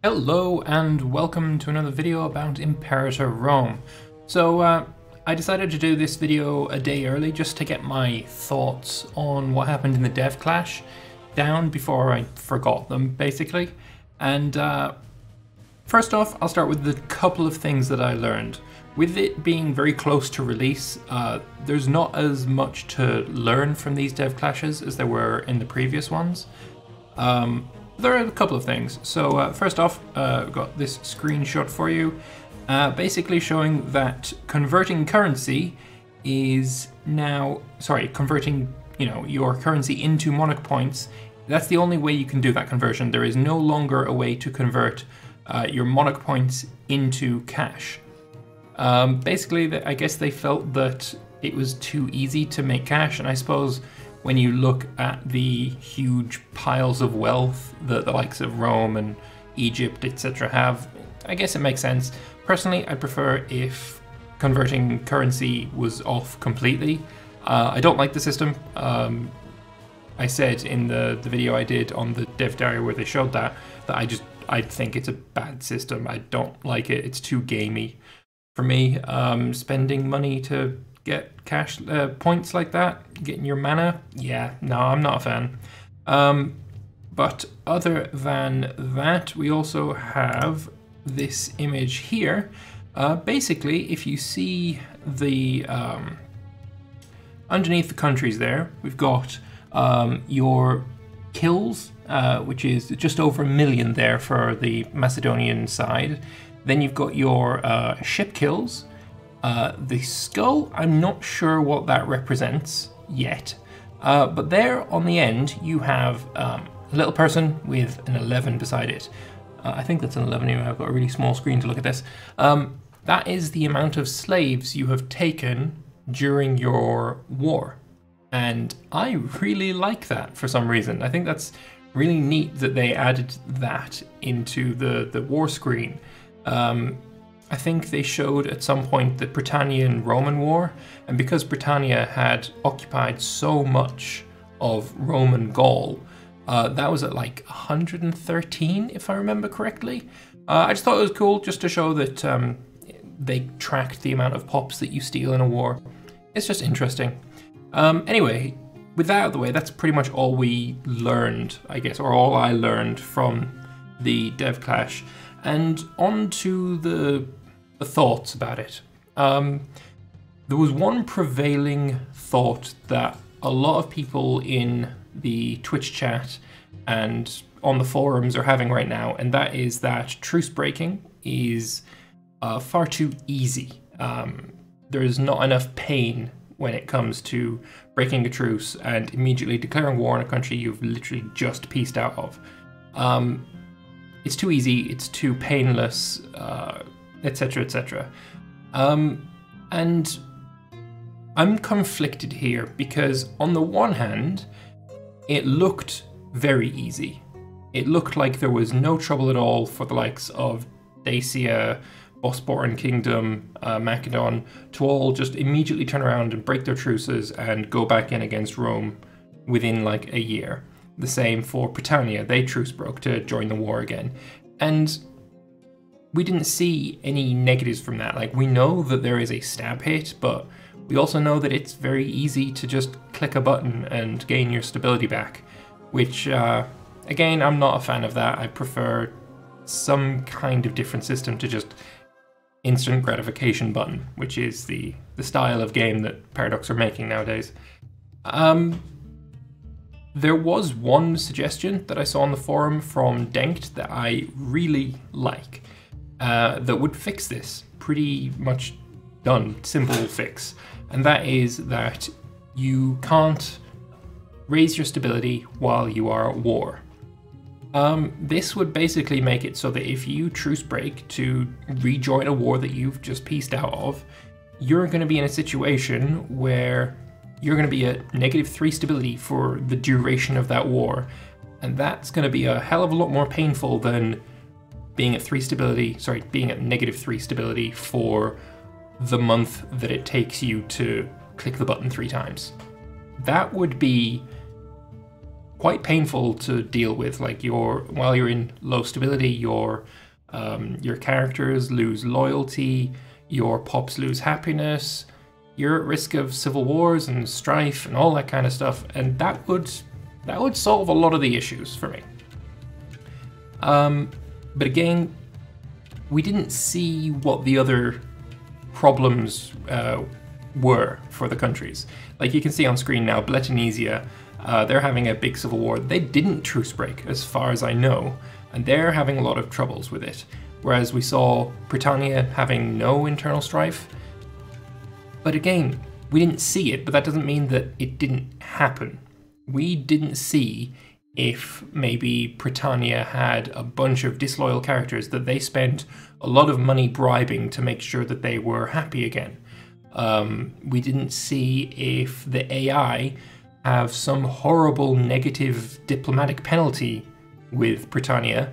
Hello and welcome to another video about Imperator Rome. So I decided to do this video a day early just to get my thoughts on what happened in the dev clash down before I forgot them basically. And first off, I'll start with the couple of things that I learned. With it being very close to release, there's not as much to learn from these dev clashes as there were in the previous ones. There are a couple of things. So first off, I've got this screenshot for you, basically showing that converting currency is now, converting, your currency into monarch points. That's the only way you can do that conversion. There is no longer a way to convert your monarch points into cash. Basically, I guess they felt that it was too easy to make cash, and I suppose when you look at the huge piles of wealth that the likes of Rome and Egypt, etc. have, I guess it makes sense. Personally, I prefer if converting currency was off completely. I don't like the system. I said in the video I did on the dev diary where they showed that I think it's a bad system. I don't like it. It's too gamey for me. Spending money to get cash points like that, getting your mana, yeah, no, I'm not a fan. But other than that, we also have this image here. Basically, if you see the underneath the countries there, we've got your kills, which is just over 1 million there for the Macedonian side. Then you've got your ship kills. The skull, I'm not sure what that represents yet, but there on the end you have a little person with an 11 beside it. I think that's an 11 here. I've got a really small screen to look at this. That is the amount of slaves you have taken during your war, and I really like that for some reason. I think that's really neat that they added that into the war screen. I think they showed at some point the Britannian-Roman War, and because Britannia had occupied so much of Roman Gaul, that was at like 113, if I remember correctly. I just thought it was cool just to show that they tracked the amount of pops that you steal in a war. It's just interesting. Anyway, with that out of the way, that's pretty much all we learned, I guess, or all I learned from the dev clash. And on to the thoughts about it. There was one prevailing thought that a lot of people in the Twitch chat and on the forums are having right now, and that is that Truce Breaking is far too easy. There is not enough pain when it comes to breaking a truce and immediately declaring war on a country you've literally just pieced out of. It's too easy, it's too painless, etc, etc. And I'm conflicted here because on the one hand, it looked very easy. It looked like there was no trouble at all for the likes of Dacia, Bosporan Kingdom, Macedon to all just immediately turn around and break their truces and go back in against Rome within like a year. The same for Britannia, they truce broke to join the war again. And we didn't see any negatives from that. Like, we know that there is a stab hit, but we also know that it's very easy to just click a button and gain your stability back, which, again, I'm not a fan of that. I prefer some kind of different system to just instant gratification button, which is the style of game that Paradox are making nowadays. There was one suggestion that I saw on the forum from Denked that I really like, that would fix this. Pretty much done, simple fix. And that is that you can't raise your stability while you are at war. This would basically make it so that if you truce break to rejoin a war that you've just pieced out of, you're going to be in a situation where you're going to be at -3 stability for the duration of that war. And that's going to be a hell of a lot more painful than being at being at -3 stability for the month that it takes you to click the button 3 times. That would be quite painful to deal with. Like while you're in low stability, your characters lose loyalty, your pops lose happiness, you're at risk of civil wars and strife and all that kind of stuff, and that would solve a lot of the issues for me. But again, we didn't see what the other problems were for the countries. Like you can see on screen now, Bletanesia, they're having a big civil war. They didn't truce break, as far as I know, and they're having a lot of troubles with it. Whereas we saw Britannia having no internal strife. But again, we didn't see it, but that doesn't mean that it didn't happen. We didn't see if maybe Britannia had a bunch of disloyal characters that they spent a lot of money bribing to make sure that they were happy again. We didn't see if the AI have some horrible negative diplomatic penalty with Britannia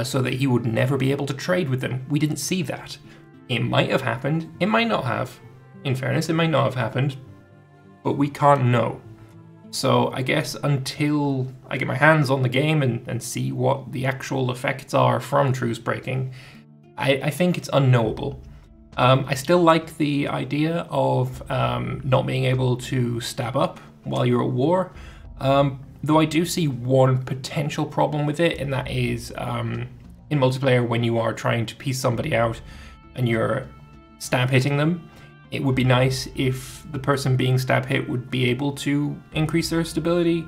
so that he would never be able to trade with them. We didn't see that. It might have happened, it might not have. In fairness, it might not have happened, but we can't know. So I guess until I get my hands on the game and see what the actual effects are from Truce Breaking, I think it's unknowable. I still like the idea of not being able to stab up while you're at war, though I do see one potential problem with it, and that is in multiplayer when you are trying to piece somebody out and you're stab hitting them. It would be nice if the person being stab hit would be able to increase their stability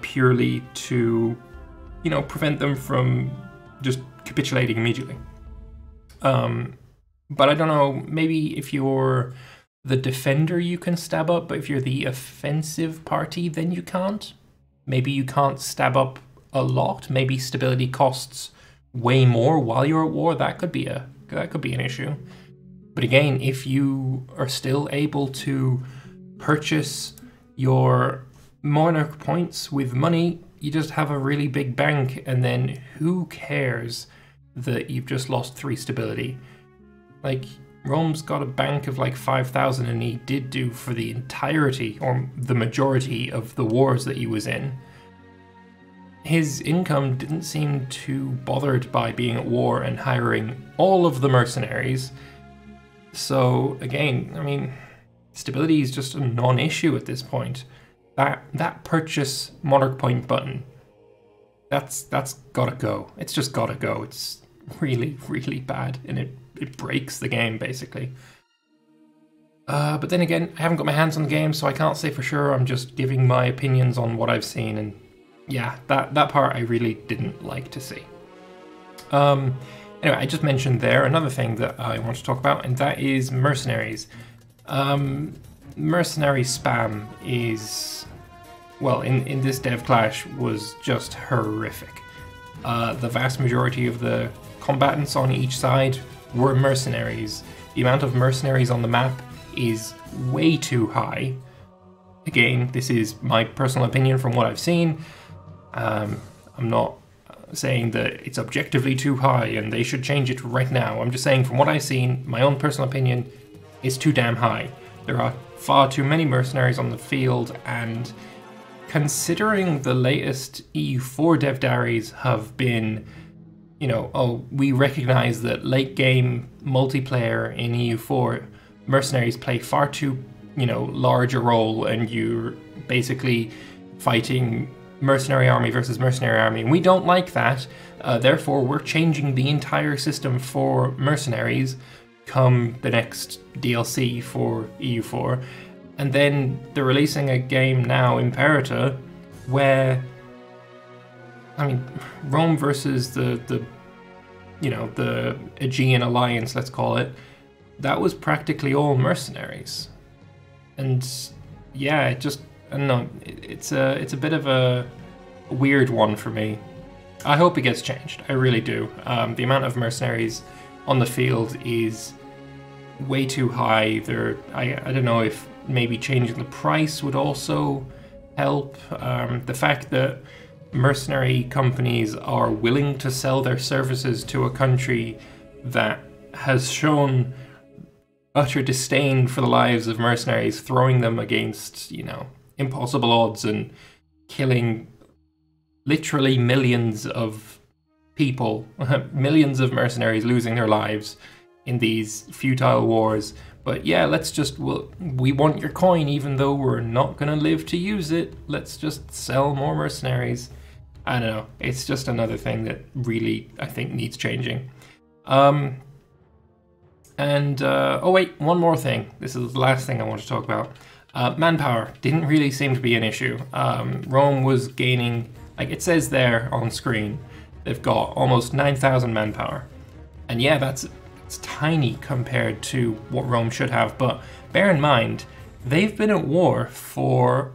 purely to, prevent them from just capitulating immediately. But I don't know, maybe if you're the defender you can stab up, but if you're the offensive party then you can't. Maybe you can't stab up a lot. Maybe stability costs way more while you're at war. That could be an issue. But again, if you are still able to purchase your monarch points with money, you just have a really big bank, and then who cares that you've just lost 3 stability? Like, Rome's got a bank of like 5,000, and he did do for the entirety or the majority of the wars that he was in. His income didn't seem too bothered by being at war and hiring all of the mercenaries. So again, I mean, stability is just a non-issue at this point. That purchase monarch point button, that's gotta go. It's just gotta go. It's really, really bad, and it breaks the game basically. But then again, I haven't got my hands on the game, so I can't say for sure. I'm just giving my opinions on what I've seen, and yeah, that part I really didn't like to see. Anyway, I just mentioned there another thing that I want to talk about, and that is Mercenaries. Mercenary spam is, well, in this dev clash was just horrific. The vast majority of the combatants on each side were mercenaries. The amount of mercenaries on the map is way too high. Again, this is my personal opinion from what I've seen. I'm not saying that it's objectively too high and they should change it right now. I'm just saying from what I've seen, my own personal opinion, it's too damn high. There are far too many mercenaries on the field, and considering the latest EU4 dev diaries have been, oh, we recognize that late game multiplayer in EU4 mercenaries play far too, large a role, and you're basically fighting mercenary army versus mercenary army, and we don't like that. Therefore, we're changing the entire system for mercenaries come the next DLC for EU4. And then they're releasing a game now, Imperator, where, I mean, Rome versus the Aegean Alliance, let's call it, that was practically all mercenaries. And yeah, it just, I don't know, it's a bit of a weird one for me. I hope it gets changed, I really do. The amount of mercenaries on the field is way too high. I don't know if maybe changing the price would also help. The fact that mercenary companies are willing to sell their services to a country that has shown utter disdain for the lives of mercenaries, throwing them against, impossible odds and killing literally millions of people, millions of mercenaries losing their lives in these futile wars. But yeah, we want your coin even though we're not gonna live to use it. Let's just sell more mercenaries. I don't know, it's just another thing that really, I think, needs changing. Oh wait, one more thing. This is the last thing I want to talk about. Manpower didn't really seem to be an issue. Rome was gaining, like it says there on screen, they've got almost 9,000 manpower. And yeah, it's tiny compared to what Rome should have, but bear in mind, they've been at war for,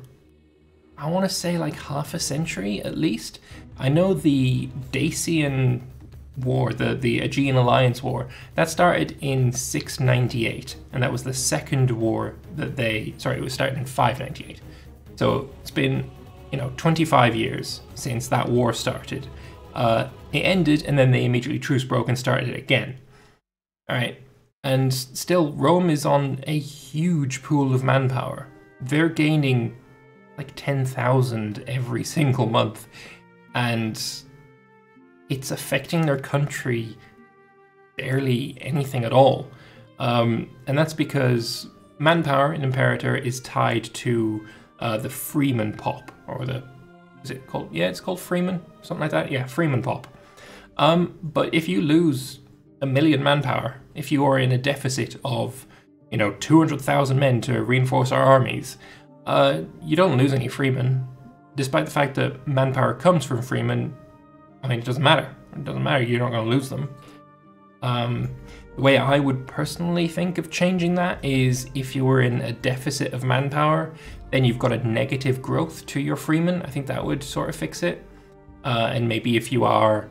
I want to say like half a century at least. I know the Dacian War, the Aegean Alliance War, that started in 698, and that was the second war that it was started in 598. So it's been, 25 years since that war started. It ended, and then they immediately truce broke and started it again. All right, and still Rome is on a huge pool of manpower. They're gaining like 10,000 every single month, and it's affecting their country barely anything at all. And that's because manpower in Imperator is tied to the Freeman pop, or is it called? Yeah, it's called Freeman, something like that. Yeah, Freeman pop. But if you lose 1 million manpower, if you are in a deficit of 200,000 men to reinforce our armies, you don't lose any freemen, despite the fact that manpower comes from freemen. I mean, it doesn't matter. It doesn't matter. You're not going to lose them. The way I would personally think of changing that is if you were in a deficit of manpower, then you've got a negative growth to your freemen. I think that would sort of fix it. And maybe if you are,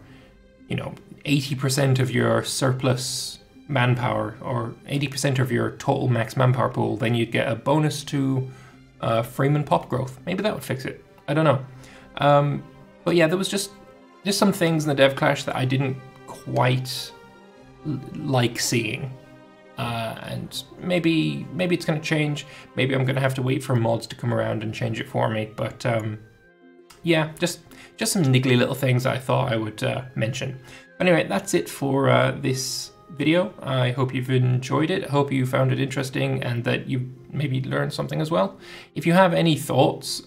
80% of your surplus manpower or 80% of your total max manpower pool, then you'd get a bonus to freeman pop growth. Maybe that would fix it. I don't know. But yeah, there was just some things in the dev clash that I didn't quite like seeing. And maybe it's going to change. Maybe I'm going to have to wait for mods to come around and change it for me. But yeah, just some niggly little things that I thought I would mention. Anyway, that's it for this video. I hope you've enjoyed it. I hope you found it interesting and that you maybe learned something as well. If you have any thoughts,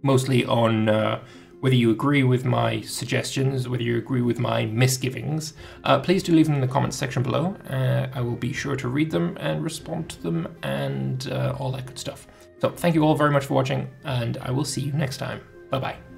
mostly on whether you agree with my suggestions, whether you agree with my misgivings, please do leave them in the comments section below. I will be sure to read them and respond to them and all that good stuff. So thank you all very much for watching, and I will see you next time. Bye-bye.